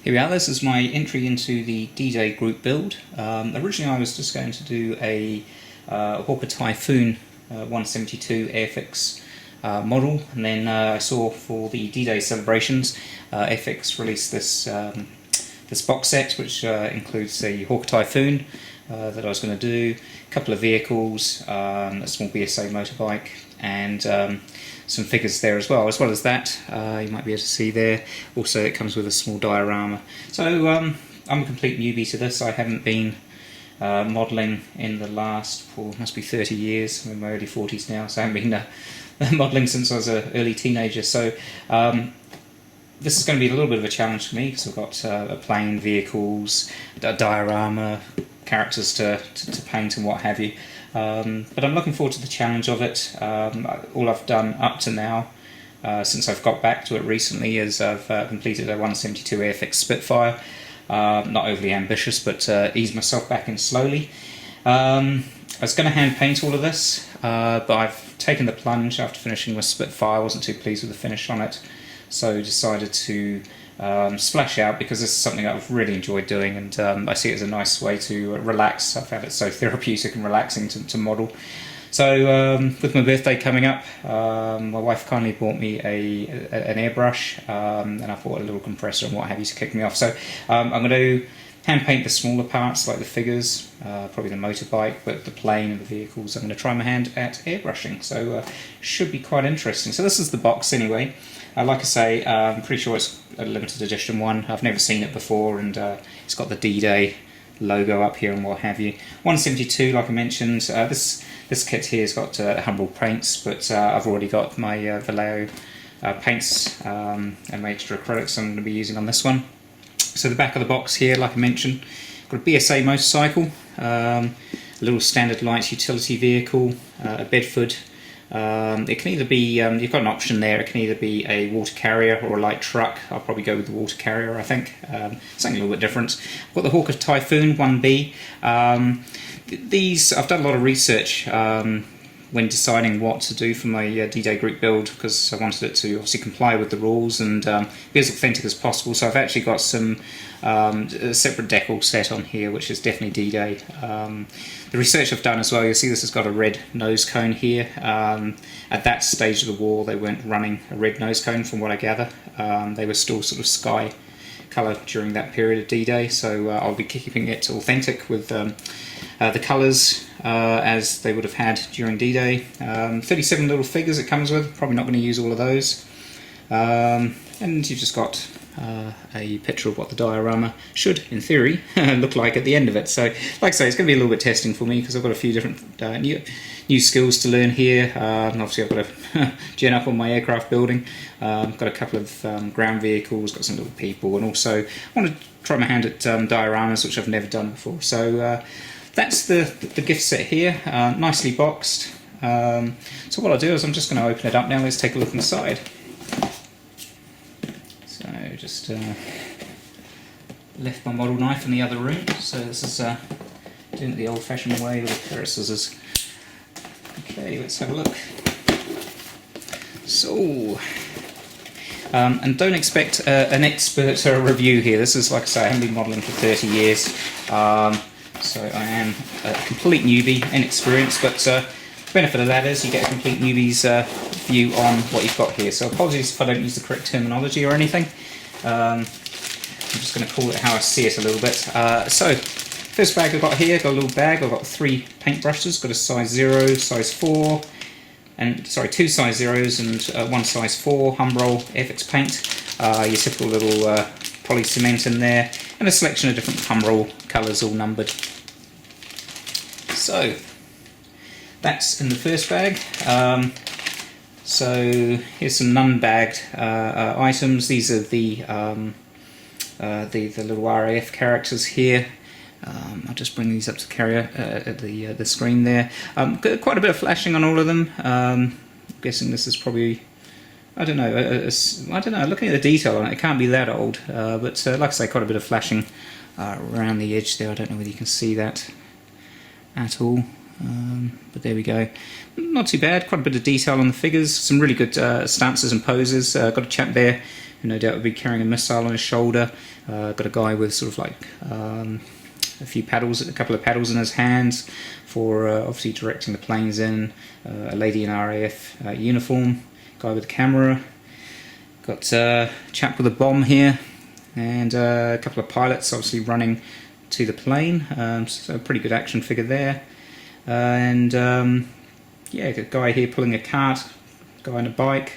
Here we are, this is my entry into the D-Day group build. Originally I was just going to do a Hawker Typhoon 172 Airfix model, and then I saw for the D-Day celebrations Airfix released this this box set, which includes the Hawker Typhoon that I was going to do, a couple of vehicles, a small BSA motorbike, and some figures there as well. As well as that, you might be able to see there, also it comes with a small diorama. So I'm a complete newbie to this. I haven't been modelling in the last, must be 30 years. I'm in my early 40s now, so I haven't been modelling since I was an early teenager. So this is going to be a little bit of a challenge for me, because I've got a plane, vehicles, a diorama, characters to paint and what have you. But I'm looking forward to the challenge of it. All I've done up to now, since I've got back to it recently, is I've completed a 172 Airfix Spitfire. Not overly ambitious, but ease myself back in slowly. I was going to hand paint all of this, but I've taken the plunge after finishing with Spitfire. I wasn't too pleased with the finish on it, so decided to splash out, because this is something I've really enjoyed doing, and I see it as a nice way to relax. I found it so therapeutic and relaxing to model. So with my birthday coming up, my wife kindly bought me an airbrush, and I bought a little compressor and what have you to kick me off. So I'm going to hand paint the smaller parts, like the figures, probably the motorbike, but the plane and the vehicles I'm going to try my hand at airbrushing. So should be quite interesting. So this is the box anyway. Like I say, I'm pretty sure it's a limited edition one. I've never seen it before, and it's got the D-Day logo up here and what have you. 172, like I mentioned. This kit here has got Humbrol paints, but I've already got my Vallejo paints and my extra acrylics I'm going to be using on this one. So the back of the box here, like I mentioned, got a BSA motorcycle, a little standard light utility vehicle, a Bedford. It can either be, you've got an option there, it can either be a water carrier or a light truck. I'll probably go with the water carrier, I think. Something a little bit different. I've got the Hawker Typhoon 1B. These, I've done a lot of research when deciding what to do for my D-Day group build, because I wanted it to obviously comply with the rules and be as authentic as possible. So I've actually got some a separate decal set on here, which is definitely D-Day. The research I've done as well, you'll see this has got a red nose cone here. At that stage of the war, they weren't running a red nose cone, from what I gather. They were still sort of sky colour during that period of D-Day, so I'll be keeping it authentic with the colours as they would have had during D-Day. 37 little figures it comes with, probably not going to use all of those. And you've just got a picture of what the diorama should, in theory, look like at the end of it. So, like I say, it's going to be a little bit testing for me, because I've got a few different new skills to learn here. Obviously I've got to gen up on my aircraft building. I've got a couple of ground vehicles, got some little people, and also I want to try my hand at dioramas, which I've never done before. So that's the gift set here, nicely boxed. So what I'll do is I'm just going to open it up now. Let's take a look inside. So just left my model knife in the other room, so this is doing it the old-fashioned way with a pair of scissors. Okay, let's have a look. So, and don't expect an expert review here. This is, like I say, I haven't been modelling for 30 years, so I am a complete newbie, inexperienced, but the benefit of that is you get a complete newbie's view on what you've got here. So apologies if I don't use the correct terminology or anything. I'm just going to call it how I see it a little bit. So first bag I've got here, got a little bag. I've got 3 paintbrushes. Got a size 0, size 4, and sorry, 2 size 0s and 1 size 4 Humbrol Airfix paint. Your typical little poly cement in there, and a selection of different Humbrol colours, all numbered. So that's in the first bag. So here's some non-bagged items. These are the little RAF characters here. I'll just bring these up to carrier at the screen there. Got quite a bit of flashing on all of them. I'm guessing this is probably, I don't know. Looking at the detail on it, it can't be that old. But like I say, quite a bit of flashing around the edge there. I don't know whether you can see that at all. But there we go. Not too bad, quite a bit of detail on the figures, some really good stances and poses. Got a chap there who no doubt will be carrying a missile on his shoulder. Got a guy with sort of like a couple of paddles in his hands for obviously directing the planes in. A lady in RAF uniform, guy with a camera. Got a chap with a bomb here, and a couple of pilots obviously running to the plane. So a pretty good action figure there. Yeah, got a guy here pulling a cart, guy on a bike,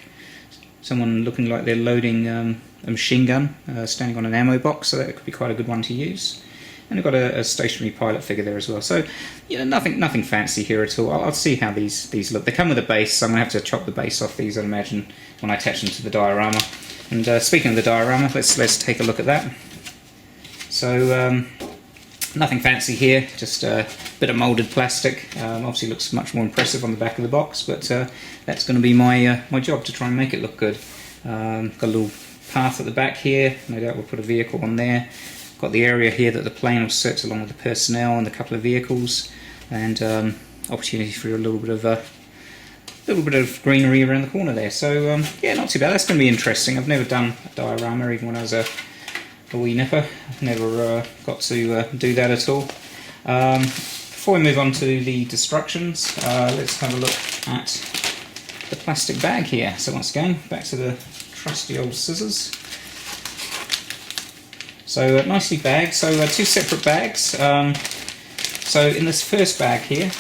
someone looking like they're loading a machine gun, standing on an ammo box, so that could be quite a good one to use. And we've got a stationary pilot figure there as well. So, nothing fancy here at all. I'll see how these look. They come with a base, so I'm going to have to chop the base off these, I'd imagine, when I attach them to the diorama. And speaking of the diorama, let's take a look at that. So, nothing fancy here, just a bit of moulded plastic. Obviously looks much more impressive on the back of the box, but that's going to be my job to try and make it look good. Got a little path at the back here, no doubt we'll put a vehicle on there. Got the area here that the plane will sit along with the personnel and a couple of vehicles, and opportunity for a little bit of greenery around the corner there. So yeah, not too bad. That's going to be interesting. I've never done a diorama, even when I was a wee nipper. I've never got to do that at all. Before we move on to the destructions, let's have a look at the plastic bag here. So once again, back to the trusty old scissors. So nicely bagged, so two separate bags. So in this first bag here,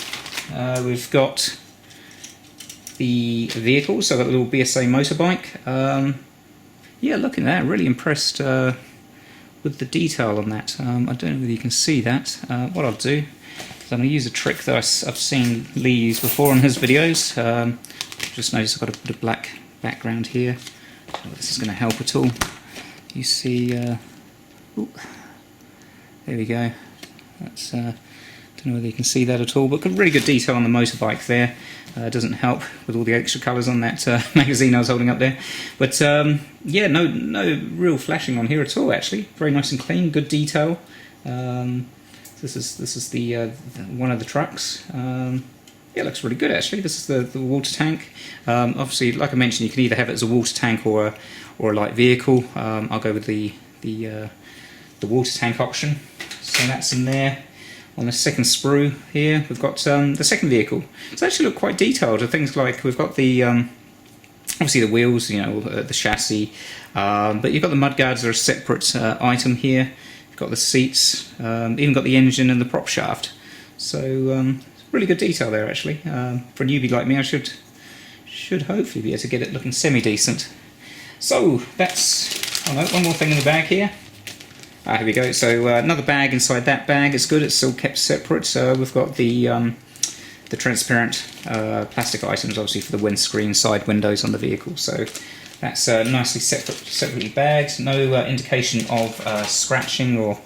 we've got the vehicle, so I've got a little BSA motorbike. Yeah, looking at that, really impressed with the detail on that. I don't know whether you can see that. What I'll do is I'm going to use a trick that I've seen Lee use before in his videos. Just notice I've got a bit of black background here. I don't know if this is going to help at all. You see, ooh, there we go. That's don't know whether you can see that at all, but got really good detail on the motorbike there. Doesn't help with all the extra colours on that magazine I was holding up there. But yeah, no real flashing on here at all, actually. Very nice and clean, good detail. This is the one of the trucks. Yeah, it looks really good, actually. This is the water tank. Obviously, like I mentioned, you can either have it as a water tank or a light vehicle. I'll go with the water tank option. So that's in there. On the second sprue here, we've got the second vehicle. It's actually look quite detailed. Things like we've got the obviously the wheels, the chassis, but you've got the mudguards. They're a separate item here. You've got the seats, even got the engine and the prop shaft. So really good detail there, actually. For a newbie like me, I should hopefully be able to get it looking semi-decent. So that's one more thing in the bag here. Here we go. So another bag inside that bag. It's good. It's still kept separate. So we've got the transparent plastic items, obviously for the windscreen, side windows on the vehicle. So that's nicely separately bagged. No indication of scratching or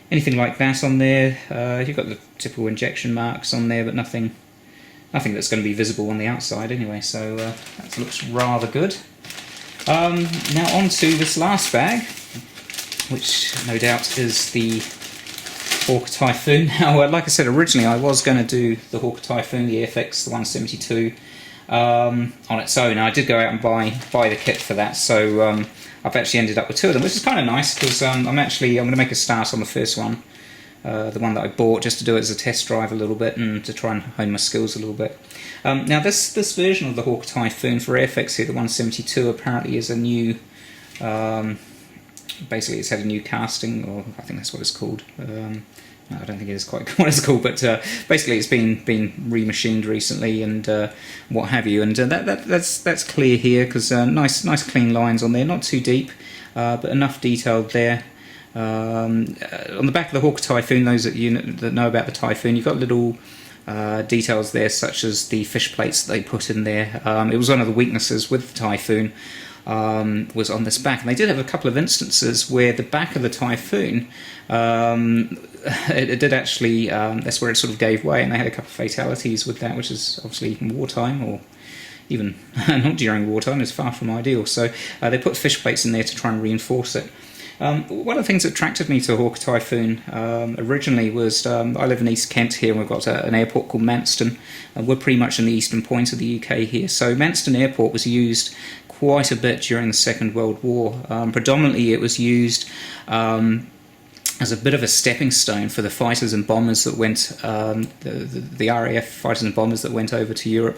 anything like that on there. You've got the typical injection marks on there, but nothing that's going to be visible on the outside anyway. So that looks rather good. Now on to this last bag, which no doubt is the Hawker Typhoon. Now, like I said, originally I was going to do the Hawker Typhoon, the Airfix, the 172, on its own. I did go out and buy the kit for that, so I've actually ended up with two of them, which is kind of nice, because I'm going to make a start on the first one, the one that I bought, just to do it as a test drive a little bit and to try and hone my skills a little bit. Now, this version of the Hawker Typhoon for Airfix here, the 172, apparently is a new... basically it's had a new casting, or I think that's what it's called. I don't think it is quite what it's called, but basically it's been remachined recently and what have you, and that's clear here, because nice clean lines on there, not too deep, but enough detailed there. On the back of the Hawker Typhoon, those that know about the Typhoon, you've got little details there, such as the fish plates that they put in there. It was one of the weaknesses with the Typhoon. Was on this back, and they did have a couple of instances where the back of the Typhoon, it did actually, that's where it sort of gave way, and they had a couple of fatalities with that, which is obviously in wartime, or even not during wartime, is far from ideal. So they put fish plates in there to try and reinforce it. One of the things that attracted me to Hawker Typhoon originally was I live in East Kent here, and we've got an airport called Manston. We're pretty much in the eastern point of the UK here. So Manston Airport was used quite a bit during the Second World War. Predominantly it was used as a bit of a stepping stone for the fighters and bombers that went, the RAF fighters and bombers that went over to Europe,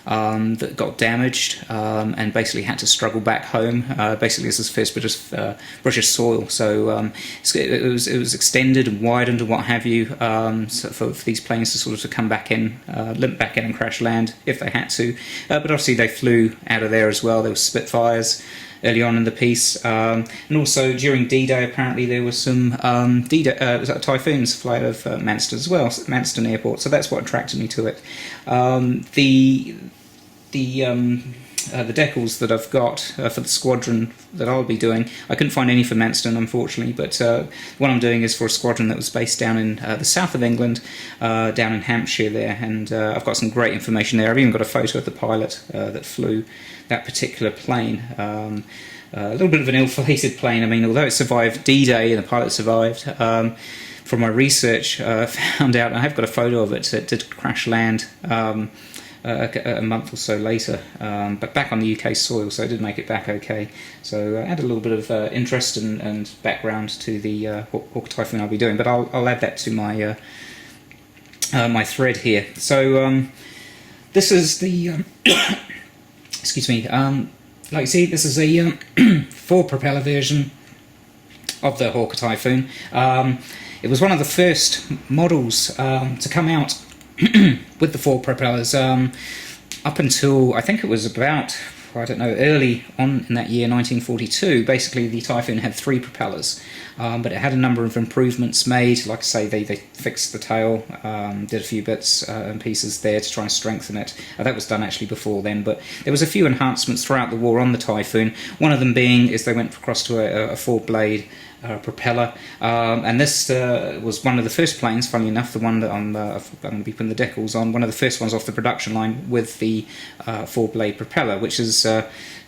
that got damaged and basically had to struggle back home. Basically, this is first British soil, so it was extended and widened and what have you, so for these planes to sort of come back in, limp back in and crash land if they had to. But obviously they flew out of there as well. There were Spitfires early on in the piece, and also during D-Day apparently there were some Typhoons fly out of Manston as well, Manston Airport, so that's what attracted me to it. The decals that I've got for the squadron that I'll be doing, I couldn't find any for Manston unfortunately, but what I'm doing is for a squadron that was based down in the south of England, down in Hampshire there, and I've got some great information there. I've even got a photo of the pilot that flew that particular plane. A little bit of an ill-fated plane. I mean, although it survived D-Day and the pilot survived, from my research found out, I have got a photo of it, it did crash land a month or so later, but back on the UK soil, so it did make it back okay. So I add a little bit of interest and background to the Hawker Typhoon I'll be doing, but I'll add that to my my thread here. So this is the excuse me, like you see, this is a 4-propeller version of the Hawker Typhoon. It was one of the first models to come out with the 4 propellers, up until, I think it was about, I don't know, early on in that year, 1942, basically the Typhoon had 3 propellers, but it had a number of improvements made. Like I say, they fixed the tail, did a few bits and pieces there to try and strengthen it. That was done actually before then, but there was a few enhancements throughout the war on the Typhoon. One of them being is they went across to a 4-blade propeller, and this was one of the first planes, funnily enough, the one that I'm going to be putting the decals on, one of the first ones off the production line with the 4-blade propeller, which is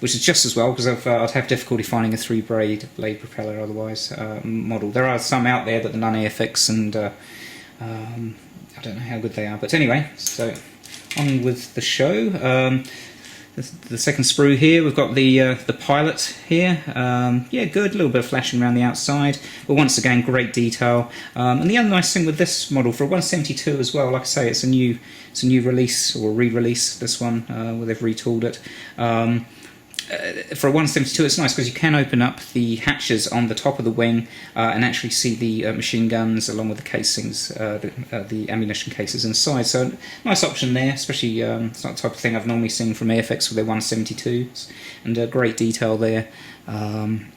just as well, because I'd have difficulty finding a 3-blade propeller otherwise model. There are some out there, but they're non-Airfix, and I don't know how good they are. But anyway, so on with the show. The second sprue here, we've got the pilot here. Yeah, good, a little bit of flashing around the outside, but once again, great detail. And the other nice thing with this model, for a 172 as well, like I say, it's a new release, or re-release, this one, where they've retooled it. For a 172, it's nice because you can open up the hatches on the top of the wing and actually see the machine guns along with the casings, the ammunition cases inside. So nice option there, especially it's not the type of thing I've normally seen from Airfix with their 172s, and great detail there on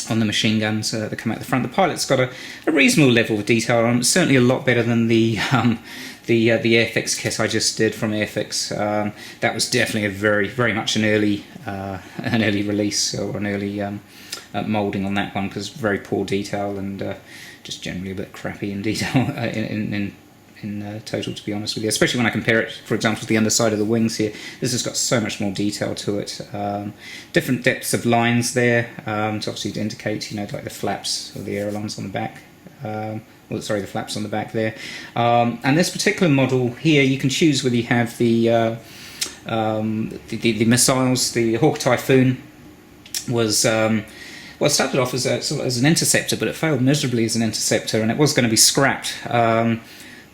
the machine guns that come out the front. The pilot's got a reasonable level of detail on it, certainly a lot better than the Airfix kit I just did from Airfix. That was definitely a very much an early release, or an early moulding on that one, because very poor detail and just generally a bit crappy in detail in total, to be honest with you. Especially when I compare it, for example, to the underside of the wings here. This has got so much more detail to it. Different depths of lines there, to obviously indicate, like the flaps or the ailerons on the back. Well, sorry, the flaps on the back there. And this particular model here, you can choose whether you have the missiles. The Hawker Typhoon was well, it started off as an interceptor, but it failed miserably as an interceptor, and it was going to be scrapped.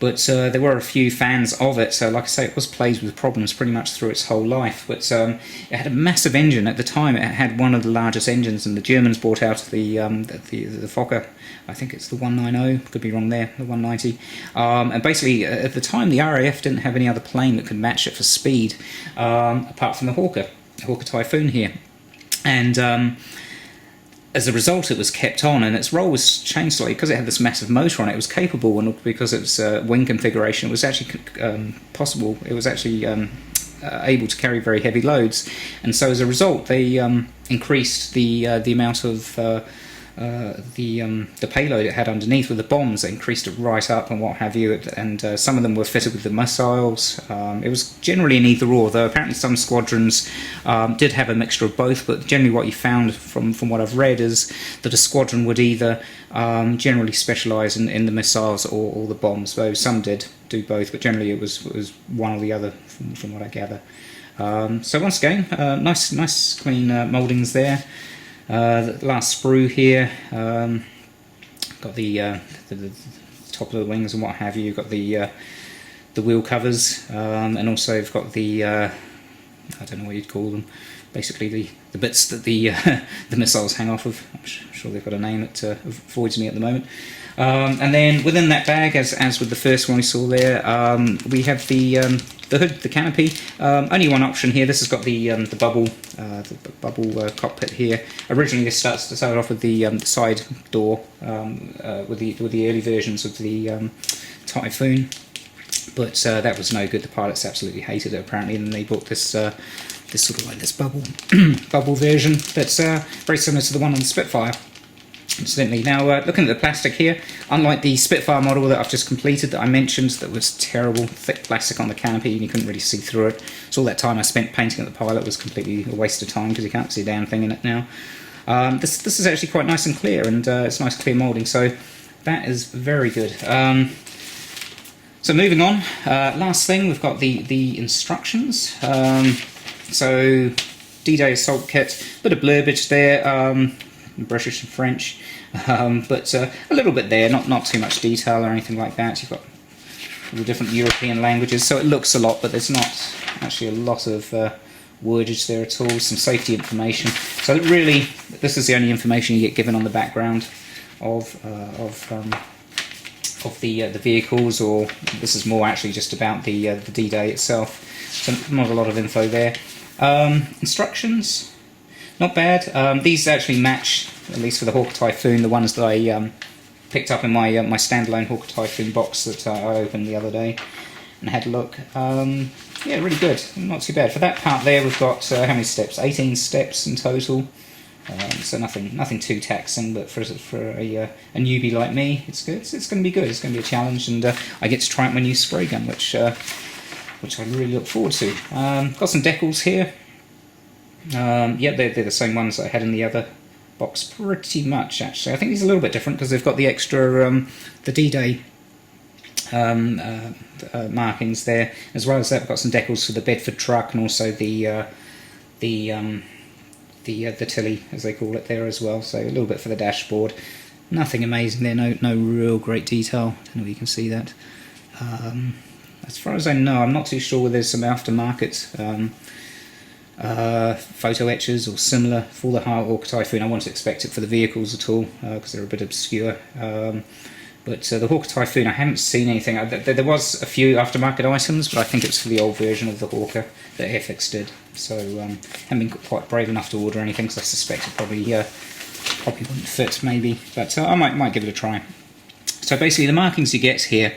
But there were a few fans of it, so like I say, it was plagued with problems pretty much through its whole life. But it had a massive engine at the time. It had one of the largest engines, and the Germans bought out the Fokker. I think it's the 190, could be wrong there, the 190. And basically, at the time, the RAF didn't have any other plane that could match it for speed, apart from the Hawker Typhoon here. And as a result, it was kept on, and its role was changed slightly because it had this massive motor on it. It was capable, and because its wing configuration, it was actually possible. It was actually able to carry very heavy loads, and so as a result, they increased the amount of the payload it had underneath with the bombs. They increased it right up and what have you, and some of them were fitted with the missiles. It was generally an either-or, though apparently some squadrons did have a mixture of both, but generally what you found from what I've read is that a squadron would either generally specialise in the missiles or the bombs, though some did do both, but generally it was one or the other from what I gather. So once again, nice clean mouldings there. The last sprue here, got the top of the wings and what have you. Got the wheel covers, and also I've got the I don't know what you'd call them. Basically the bits that the the missiles hang off of. I'm sure they've got a name that avoids me at the moment. And then within that bag, as with the first one we saw there, we have the hood, the canopy. Only one option here. This has got the bubble cockpit here. Originally, this started off with the side door with the early versions of the Typhoon, but that was no good. The pilots absolutely hated it apparently, and they bought this sort of like this bubble bubble version that's very similar to the one on the Spitfire. Incidentally, now looking at the plastic here, unlike the Spitfire model that I've just completed that I mentioned, that was terrible, thick plastic on the canopy and you couldn't really see through it. So all that time I spent painting at the pilot was completely a waste of time because you can't see a damn thing in it now. This is actually quite nice and clear, and it's nice clear moulding, so that is very good. So moving on, last thing, we've got the instructions. So D-Day Assault Kit, bit of blurbage there. British and French, but a little bit there, not too much detail or anything like that. You've got all the different European languages, so it looks a lot, but there's not actually a lot of wordage there at all. Some safety information. So really, this is the only information you get given on the background of the vehicles, or this is more actually just about the D-Day itself. So not a lot of info there. Instructions. Not bad. These actually match, at least for the Hawker Typhoon, the ones that I picked up in my standalone Hawker Typhoon box that I opened the other day and had a look. Yeah, really good. Not too bad. For that part there, we've got how many steps? 18 steps in total. So nothing too taxing, but for a newbie like me, it's good. It's going to be good. It's going to be a challenge, and I get to try out my new spray gun, which I really look forward to. Got some decals here. Yeah, they're the same ones that I had in the other box, pretty much actually. I think these are a little bit different because they've got the extra the D-Day markings there. As well as that, we've got some decals for the Bedford truck and also the Tilly, as they call it, there as well. So a little bit for the dashboard. Nothing amazing there. No real great detail. I don't know if you can see that. As far as I know, I'm not too sure whether there's some aftermarket photo etchers or similar for the Hawker Typhoon. I wouldn't expect it for the vehicles at all because they're a bit obscure. But the Hawker Typhoon, I haven't seen anything. There was a few aftermarket items, but I think it's for the old version of the Hawker that Airfix did. So haven't been quite brave enough to order anything because I suspect it probably wouldn't fit, maybe. But I might give it a try. So basically, the markings you get here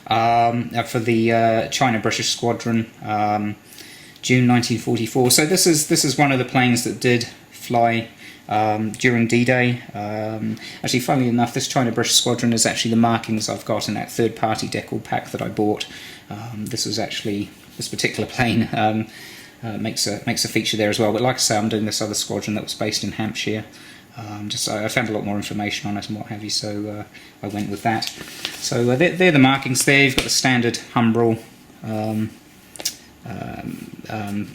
are for the China-British Squadron. June 1944. So this is one of the planes that did fly during D-Day. Actually, funnily enough, this China-British Squadron is actually the markings I've got in that third-party decal pack that I bought. This particular plane makes a feature there as well. But like I say, I'm doing this other squadron that was based in Hampshire. I found a lot more information on it and what have you, so I went with that. So they're the markings there. You've got the standard Humbrol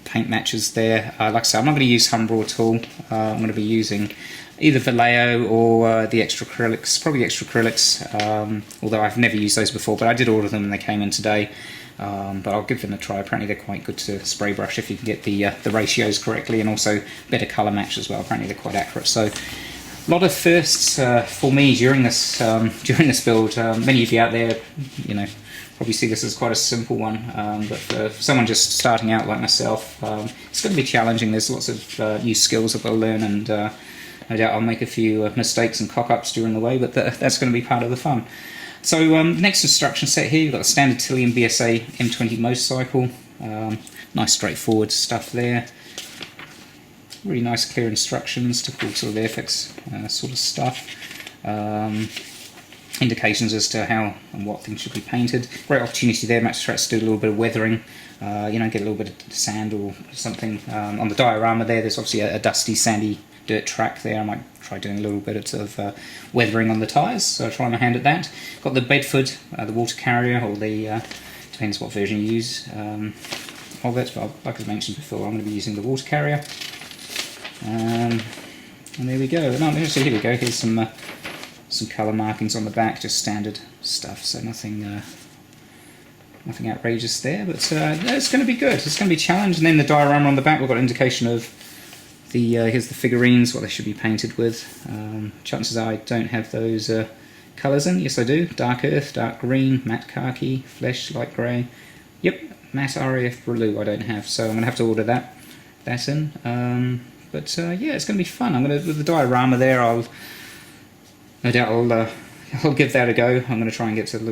paint matches there. Like I say, I'm not going to use Humbrol at all. I'm going to be using either Vallejo or the extra acrylics, probably extra acrylics, although I've never used those before, but I did order them and they came in today. But I'll give them a try. Apparently they're quite good to spray brush if you can get the ratios correctly, and also better colour match as well. Apparently they're quite accurate. So a lot of firsts for me during this build. Many of you out there, probably see this as quite a simple one, but for someone just starting out like myself, it's going to be challenging. There's lots of new skills I've got to learn, and no doubt I'll make a few mistakes and cock-ups during the way, but that's going to be part of the fun. So next instruction set here, you've got the standard Tilly and BSA M20 motorcycle. Nice straightforward stuff there. Really nice clear instructions, typical sort of Airfix sort of stuff. Indications as to how and what things should be painted. Great opportunity there, Max Stratz, to do a little bit of weathering, get a little bit of sand or something. On the diorama there's obviously a dusty, sandy dirt track there. I might try doing a little bit of weathering on the tyres, so I'll try my hand at that. Got the Bedford, the water carrier, or the, depends what version you use. of it, but like I mentioned before, I'm going to be using the water carrier. And there we go. No, so here we go. Here's some colour markings on the back, just standard stuff, so nothing nothing outrageous there, but it's going to be good. It's going to be a challenge. And then the diorama on the back, we've got an indication of the here's the figurines, what they should be painted with. Chances are I don't have those colours in. Yes, I do. Dark earth, dark green, matte khaki, flesh, light grey. Yep, matte RAF blue I don't have, so I'm going to have to order that in. But yeah, it's going to be fun. I'm going to, with the diorama there, no doubt I'll give that a go. I'm going to try and get to do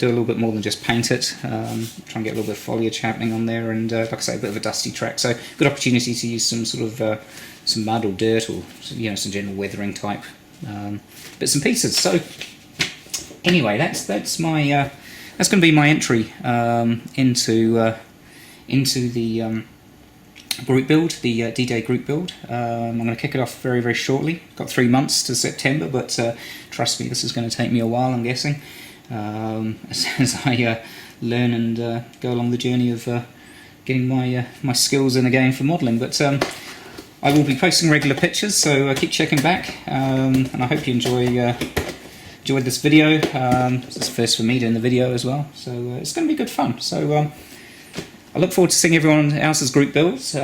a little bit more than just paint it. Try and get a little bit of foliage happening on there, and like I say, a bit of a dusty track. So good opportunity to use some sort of some mud or dirt, or some general weathering type bits and pieces. So anyway, that's my that's going to be my entry into the group build, the D-Day group build. I'm going to kick it off very, very shortly. Got 3 months to September, but trust me, this is going to take me a while, I'm guessing, as I learn and go along the journey of getting my skills in again for modelling. But I will be posting regular pictures, so keep checking back, and I hope you enjoyed this video. It's first for me doing the video as well, so it's going to be good fun. So I look forward to seeing everyone else's group builds.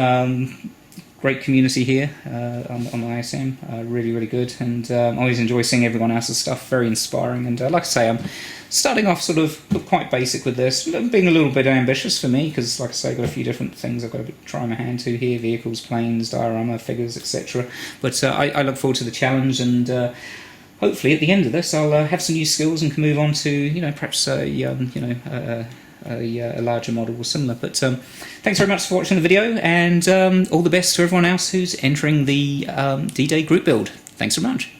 Great community here on the ISM, really, really good, and I always enjoy seeing everyone else's stuff, very inspiring. And like I say, I'm starting off sort of quite basic with this, being a little bit ambitious for me, because like I say, I've got a few different things I've got to try my hand to here: vehicles, planes, diorama, figures, etc. But I look forward to the challenge, and hopefully at the end of this I'll have some new skills and can move on to perhaps a larger model or similar. But thanks very much for watching the video, and all the best to everyone else who's entering the D-Day group build. Thanks so much.